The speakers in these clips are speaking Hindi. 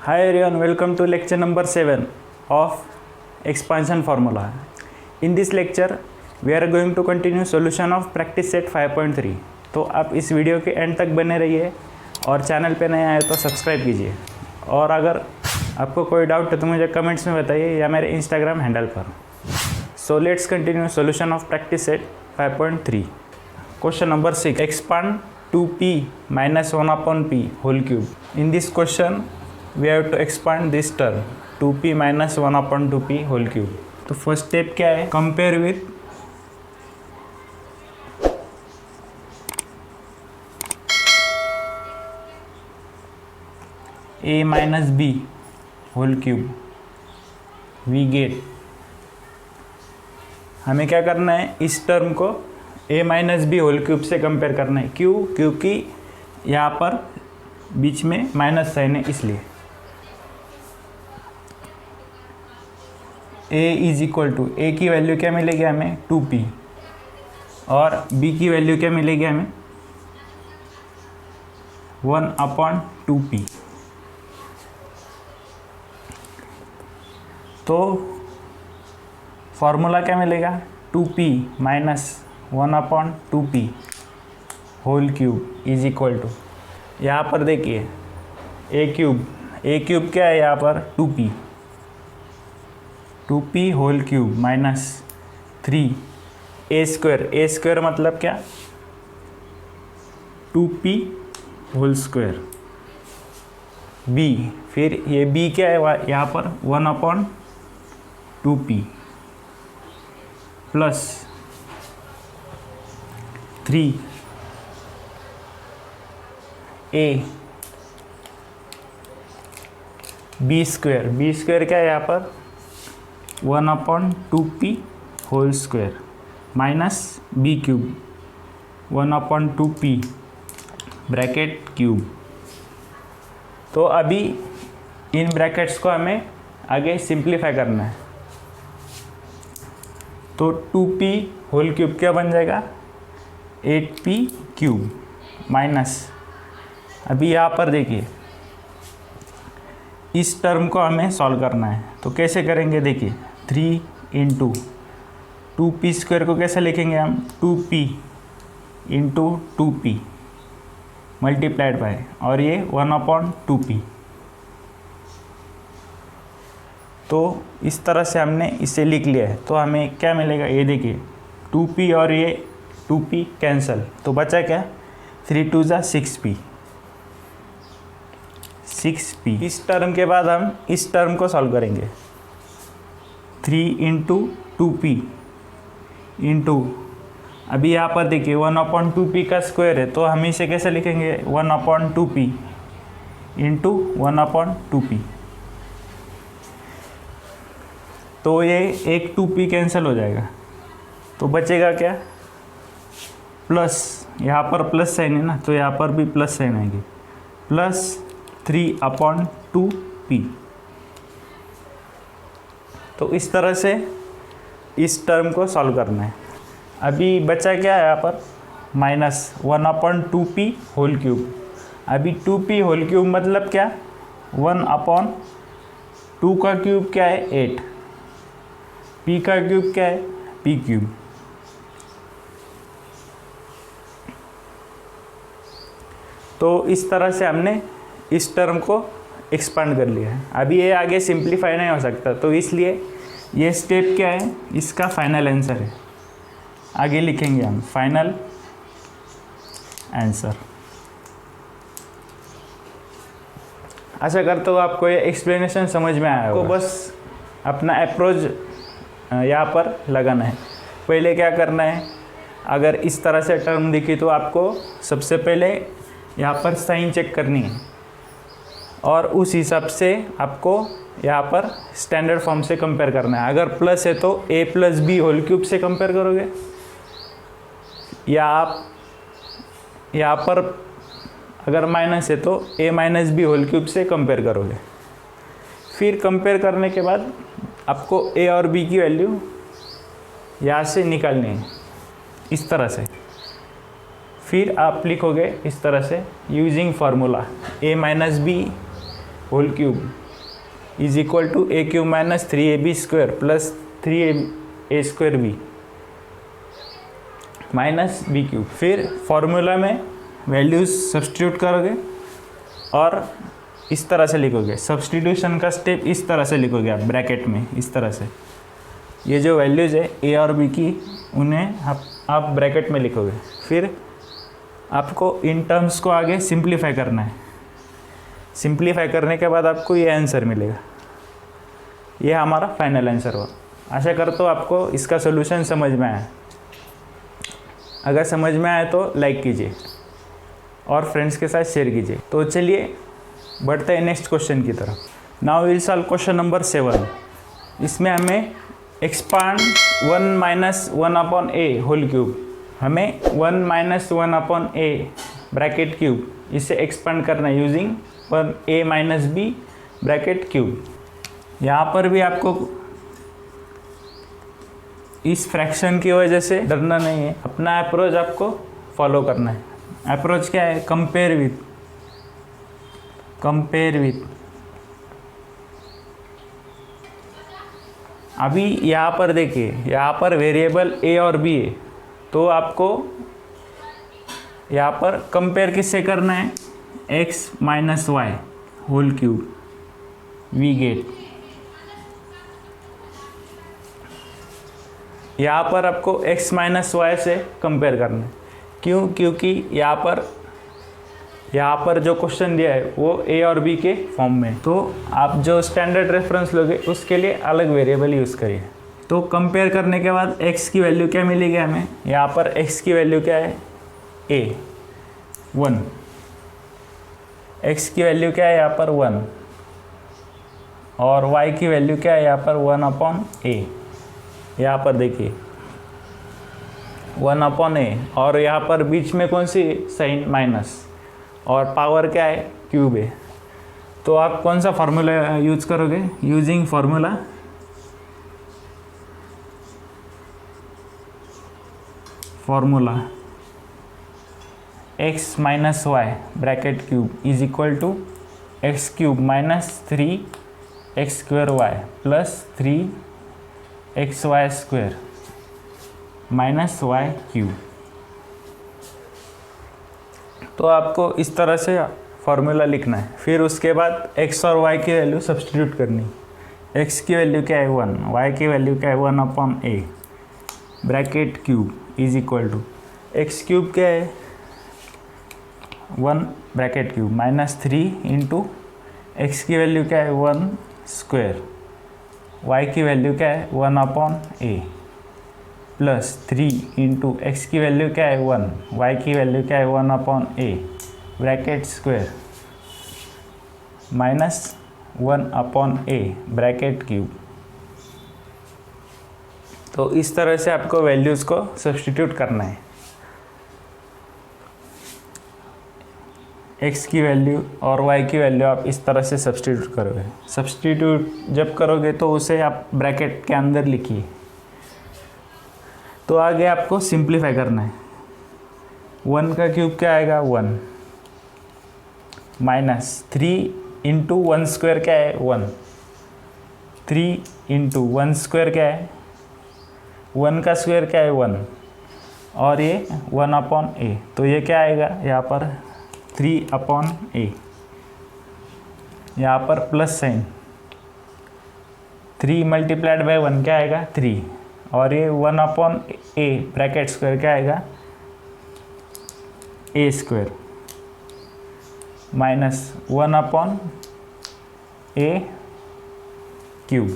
Hi everyone, welcome to lecture number 7 of expansion formula. In this lecture, we are going to continue solution of practice set 5.3. तो आप इस वीडियो के एंड तक बने रहिए और चैनल पे नए आए तो सब्सक्राइब कीजिए और अगर आपको कोई डाउट है तो मुझे कमेंट्स में बताइए या मेरे इंस्टाग्राम हैंडल पर. So let's continue solution of practice set 5.3. Question number 6. Expand 2p minus 1 upon p whole cube. In this question, we have to expand this term 2p minus 1 upon 2p whole cube. तो फर्स्ट स्टेप क्या है? Compare with a minus b whole cube. We get, हमें क्या करना है? इस टर्म को a minus B whole cube से कंपेयर करना है. क्यों? क्योंकि यहाँ पर बीच में माइनस साइन है इसलिए. a इज इक्वल टू, ए की वैल्यू क्या मिलेगी हमें? 2p और b की वैल्यू क्या मिलेगी हमें? 1 अपॉन 2p. तो फॉर्मूला क्या मिलेगा? 2p minus 1 upon 2p whole cube is equal to, यहाँ पर देखिए ए क्यूब क्या है यहाँ पर? 2p होल क्यूब माइनस 3 ए स्क्वायर मतलब क्या? 2p whole square. b, फिर ये b क्या है यहाँ पर? 1 upon 2p plus 3 a b square क्या है यहाँ पर? 1 upon 2p whole square minus b cube 1 upon 2p bracket cube. तो अभी इन ब्रैकेट्स को हमें आगे सिंप्लीफाई करना है. तो 2p होल क्यूब क्या बन जाएगा? 8p क्यूब माइनस, अभी यहाँ पर देखिए इस टर्म को हमें सॉल्व करना है. तो कैसे करेंगे? देखिए 3 इंटू 2p स्क्वायर को कैसे लिखेंगे हम? 2p into 2p multiplied by, और ये 1 अपॉन 2p. तो इस तरह से हमने इसे लिख लिया है. तो हमें क्या मिलेगा? ये देखिए 2p और ये 2p कैंसिल, तो बचा क्या? 3 2 जा 6p. इस टर्म के बाद हम इस टर्म को सॉल्व करेंगे. 3 इंटू 2p इंटू, अभी यहाँ पर देखिए 1 अपॉन 2p का स्क्वायर है, तो हम इसे कैसे लिखेंगे? 1 upon 2p into 1 upon 2p. तो ये एक 2p कैंसिल हो जाएगा, तो बचेगा क्या? प्लस, यहाँ पर प्लस साइन है ना, तो यहाँ पर भी प्लस साइन आएगी. Plus 3 upon 2p. तो इस तरह से इस टर्म को सॉल्व करना है. अभी बचा क्या है यहाँ पर? Minus 1 upon 2p whole cube. अभी 2p होल क्यूब मतलब क्या? 1 अपॉन 2 का क्यूब क्या है? 8. p का क्यूब क्या है? p cube. तो इस तरह से हमने इस टर्म को एक्सपांड कर लिया है. अभी ये आगे सिंप्लीफाई नहीं हो सकता, तो इसलिए ये स्टेप क्या है? इसका फाइनल आंसर है. आगे लिखेंगे हम फाइनल आंसर. आशा करता हूँ आपको ये एक्सप्लेनेशन समझ में आया होगा. बस अपना अप्रोच यहाँ पर लगाना है. पहले क्या करना है? अगर इस तरह से टर्म दिखी तो आपको सबसे पहले यहाँ पर साइन चेक करनी है और उस हिसाब से आपको यहाँ पर स्टैंडर्ड फॉर्म से कंपेयर करना है. अगर प्लस है तो a plus B whole cube से कंपेयर करोगे, या आप यहाँ पर अगर माइनस है तो a minus B whole cube से कंपेयर करोगे. फिर कंपेयर करने के बाद आपको a और b की वैल्यू यहाँ से निकालनी है इस तरह से. फिर आप लिखोगे इस तरह से using formula a minus B whole cube is equal to A cube minus 3ab square plus 3a square B minus B cube. फिर फॉर्मूला में वैल्यूज सब्स्टिट्यूट करोगे और इस तरह से लिखोगे। सब्स्टिट्यूशन का स्टेप इस तरह से लिखोगे आप ब्रैकेट में, इस तरह से। ये जो वैल्यूज़ है ए और बी की, उन्हें आप ब्रैकेट में लिखोगे। फिर आपको इन टर्म्स को आगे सिंप्लीफाई करना है। सिंप्लीफाई करने के बाद आपको ये आंसर मिलेगा। ये हमारा फाइनल आंसर हुआ। आशा करता हूँ आपको इसका सोल्यूशन समझ में आया। अगर समझ में आए तो लाइक कीजिए और फ्रेंड्स के साथ शेयर कीजिए। तो चलिए बढ़ते हैं नेक्स्ट क्वेश्चन की तरफ। Now will solve question number 7। इसमें हमें एक्सपांड 1 माइनस 1 अपॉन ए होल क्यूब, हमें 1 minus 1 upon A bracket cube, इसे एक्सपांड करना है यूजिंग 1 ए माइनस बी ब्रैकेट क्यूब। यहाँ पर भी आपको इस फ्रैक्शन की वजह से डरना नहीं है, अपना अप्रोच आपको फॉलो करना है। अप्रोच क्या है? Compare with. अभी यहाँ पर देखिए, यहाँ पर वेरिएबल ए और बी है, तो आपको यहाँ पर कंपेयर किससे करना है? X minus y whole cube we get. यहाँ पर आपको x माइनस वाई से कंपेयर करना है। क्यों? क्योंकि यहाँ पर जो क्वेश्चन दिया है वो a और b के फॉर्म में, तो आप जो स्टैंडर्ड रेफरेंस लोगे उसके लिए अलग वेरिएबल यूज़ करिए। तो कंपेयर करने के बाद x की वैल्यू क्या मिलेगी हमें? यहाँ पर x की वैल्यू क्या है? a 1। x की वैल्यू क्या है यहाँ पर? 1। और y की वैल्यू क्या है यहाँ पर? 1 अपॉन a। यहाँ पर देखिए 1 अपॉन ए, और यहाँ पर बीच में कौन सी साइन? माइनस, और पावर क्या है? क्यूब है। तो आप कौन सा फार्मूला यूज करोगे? Using formula x minus y bracket cube is equal to x cube minus 3x square y plus 3xy square minus y cube. तो आपको इस तरह से फार्मूला लिखना है। फिर उसके बाद x और y की वैल्यू सब्स्टिट्यूट करनी। x की वैल्यू क्या है? 1। y की वैल्यू क्या है? 1 upon a bracket cube is equal to x cube क्या है? 1 bracket cube minus 3 into x की वैल्यू क्या है? 1 स्क्वायर, y की वैल्यू क्या है? 1 upon a plus 3 into x की वैल्यू क्या है? 1, y की वैल्यू क्या है? 1 upon a bracket square minus 1 upon a bracket cube. तो इस तरह से आपको वैल्यूज़ को सब्स्टिट्यूट करना है। x की वैल्यू और y की वैल्यू आप इस तरह से सब्स्टिट्यूट करोगे। सब्स्टिट्यूट जब करोगे तो उसे आप ब्रैकेट के अंदर लिखिए। तो आगे आपको सिंप्लीफाई करना है। 1 का क्यूब क्या आएगा? 1 माइनस 3 इंटू 1 स्क्वायर क्या है? 1। 3 इंटू 1 स्क्वायर क्या है? 1 का स्क्वायर क्या है? 1, और ये 1 अपॉन a, तो ये क्या आएगा यहाँ पर? 3 अपॉन a। यहाँ पर प्लस साइन, 3 मल्टीप्लाइड बाय 1 क्या आएगा? 3, और ये 1 अपॉन a ब्रैकेट स्क्वायर क्या आएगा? a square minus 1 upon a cube.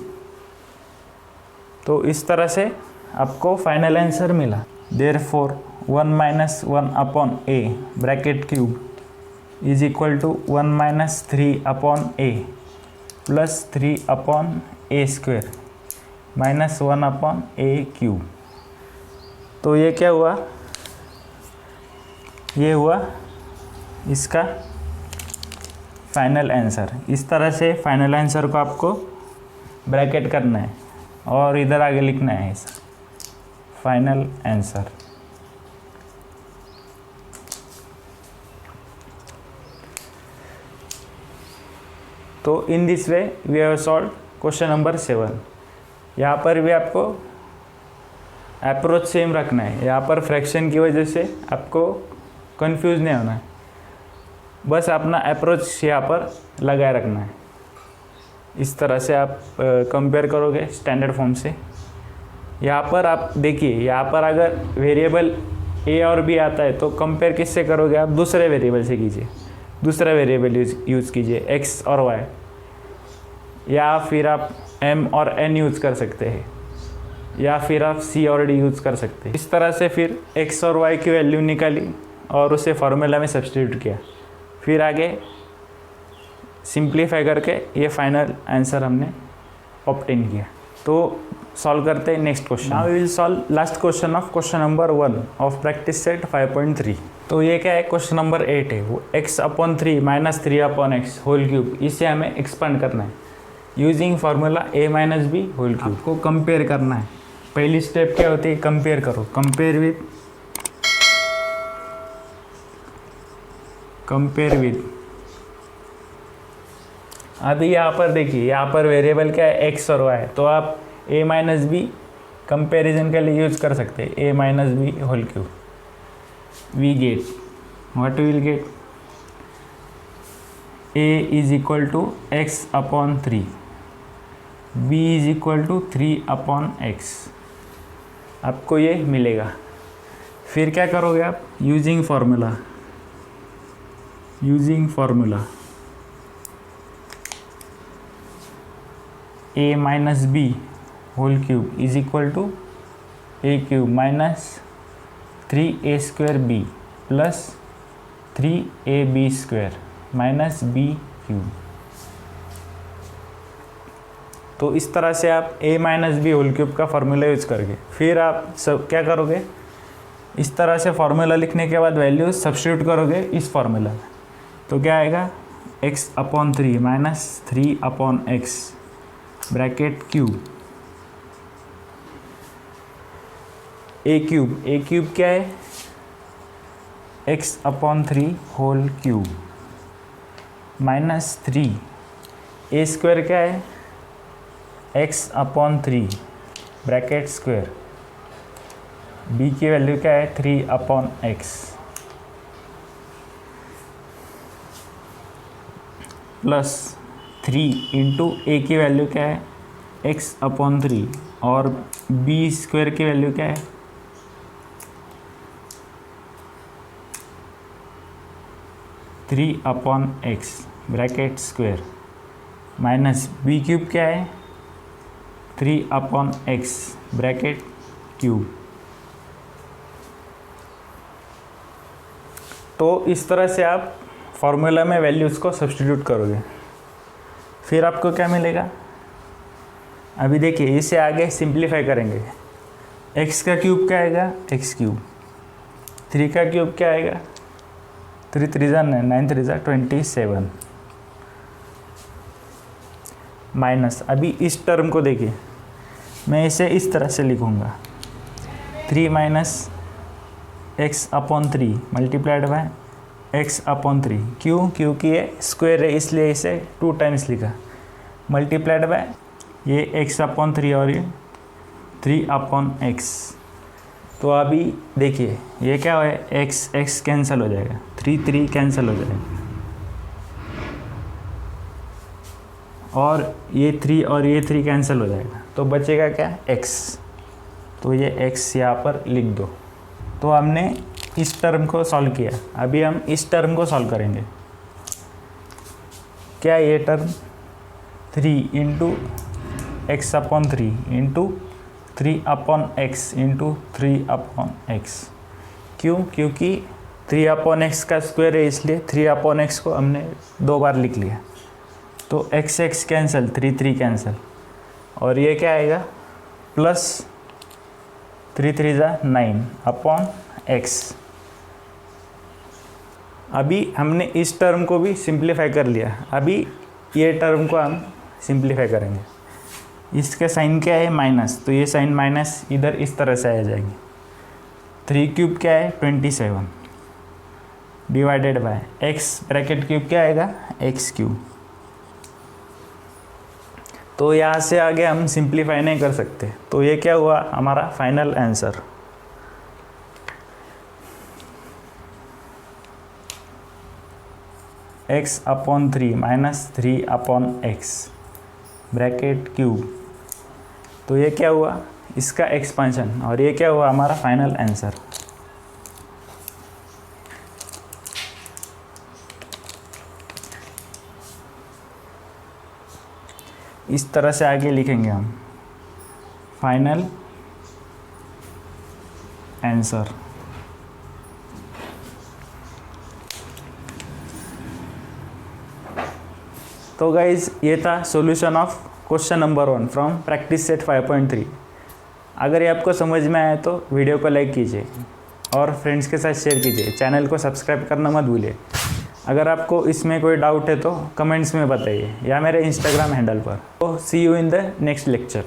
तो इस तरह से आपको फाइनल आंसर मिला। Therefore 1 minus 1 upon a bracket cube is equal to 1 minus 3 upon a plus 3 upon a square minus 1 upon a cube. तो ये क्या हुआ? ये हुआ इसका फाइनल आंसर। इस तरह से फाइनल आंसर को आपको ब्रैकेट करना है और इधर आगे लिखना है ऐसा फाइनल आंसर। तो in this way we have solve question number 7। यहाँ पर भी आपको अप्रोच सेम रखना है। यहाँ पर फ्रैक्शन की वजह से आपको कंफ्यूज नहीं होना है, बस अपना अप्रोच यहाँ पर लगाए रखना है। इस तरह से आप कंपेयर करोगे स्टैंडर्ड फॉर्म से। यहाँ पर आप देखिए, यहाँ पर अगर वेरिएबल ए और बी आता है तो कंपेयर किससे करोगे आप? दूसरे वेरिएबल से कीजिए, दूसरा वेरिएबल यूज़ कीजिए, एक्स और वाई, या फिर आप एम और एन यूज़ कर सकते हैं, या फिर आप सी और डी यूज़ कर सकते हैं। इस तरह से फिर एक्स और वाई की वैल्यू निकाली और उसे फार्मूला में सब्स्टिट्यूट किया, फिर आगे सिंप्लीफाई करके ये फाइनल आंसर हमने ऑब्टेन किया। तो सॉल्व करते हैं next question. Now we will solve last question of question number 1 of practice set 5.3। तो ये क्या है? क्वेश्चन नंबर 8 है, वो x/3 - 3/x होल क्यूब, इसे हमें एक्सपांड करना है using formula a - b whole cube. आपको कंपेयर करना है। पहली स्टेप क्या होती है? कंपेयर करो, कंपेयर विद। अभी यहाँ पर देखिए, यहाँ पर वेरिएबल क्या है? x और y, तो आप a - b कंपेरिजन के लिए यूज कर सकते हैं, a - b whole cube. We get, what will get? a is equal to x/3, b is equal to 3/x, आपको ये मिलेगा। फिर क्या करोगे आप? Using formula a - b whole cube is equal to a cube minus 3a² b plus 3ab² minus b cube. तो इस तरह से आप a - b होल क्यूब का फार्मूला यूज करके फिर आप सब क्या करोगे? इस तरह से फार्मूला लिखने के बाद वैल्यू सब्स्टिट्यूट करोगे इस फार्मूला में, तो क्या आएगा? x/3 minus 3/x bracket cube a cube क्या है? x/3 whole cube minus 3a² क्या है? x/3 ब्रैकेट स्क्वायर, b की वैल्यू क्या है? 3/x प्लस 3 इंटू a की वैल्यू क्या है? x/3 और b² की वैल्यू क्या है? 3/x bracket square minus b cube क्या है? 3/x bracket cube. तो इस तरह से आप फार्मूला में वैल्यूज़ को सब्स्टिट्यूट करोगे, फिर आपको क्या मिलेगा? अभी देखिए, इसे आगे सिंप्लीफाई करेंगे। x का क्यूब क्या आएगा? x cube. 3 का क्यूब क्या आएगा? 3 3 9 3 27 माइनस, अभी इस टर्म को देखिए, मैं इसे इस तरह से लिखूँगा, 3 minus x/3 multiplied by x/3। क्यों? क्योंकि ये स्क्वायर है इसलिए इसे 2 टाइम्स लिखा, मल्टीप्लाइड बाय ये x/3 और ये 3/x। तो अभी देखिए ये क्या है? x कैंसिल हो जाएगा, 3 कैंसिल हो जाएगा, और ये 3 और ये 3 कैंसिल हो जाएगा, तो बचेगा क्या? x। तो ये x यहाँ पर लिख दो। तो हमने इस टर्म को सॉल्व किया, अभी हम इस टर्म को सॉल्व करेंगे। क्या ये term? 3 into x/3 into 3/x into 3/x। क्यों? क्योंकि 3/x का स्क्वायर है इसलिए 3/x को हमने 2 बार लिख लिया, तो x कैंसिल, 3 कैंसिल, और ये क्या आएगा? Plus 3 9/x। अभी हमने इस टर्म को भी सिंप्लीफाई कर लिया, अभी ये टर्म को हम सिंप्लीफाई करेंगे। इसका साइन क्या है? माइनस, तो ये साइन माइनस इधर इस तरह से आ जाएगी। 3 क्यूब क्या है? 27 divided by x bracket cube क्या आएगा? x क्यूब तो यहाँ से आगे हम सिंप्लीफाई नहीं कर सकते, तो ये क्या हुआ हमारा final answer. x/3 minus 3/x bracket cube. तो ये क्या हुआ इसका एक्सपांशन, और ये क्या हुआ हमारा फाइनल आंसर। इस तरह से आगे लिखेंगे हम फाइनल आंसर। तो गाइज ये था solution of question number 1 from practice set 5.3। अगर ये आपको समझ में आया तो वीडियो को लाइक कीजिए और फ्रेंड्स के साथ शेयर कीजिए। चैनल को सब्सक्राइब करना मत भूलिए। अगर आपको इसमें कोई डाउट है तो कमेंट्स में बताइए या मेरे इंस्टाग्राम हैंडल पर। तो see you in the next lecture.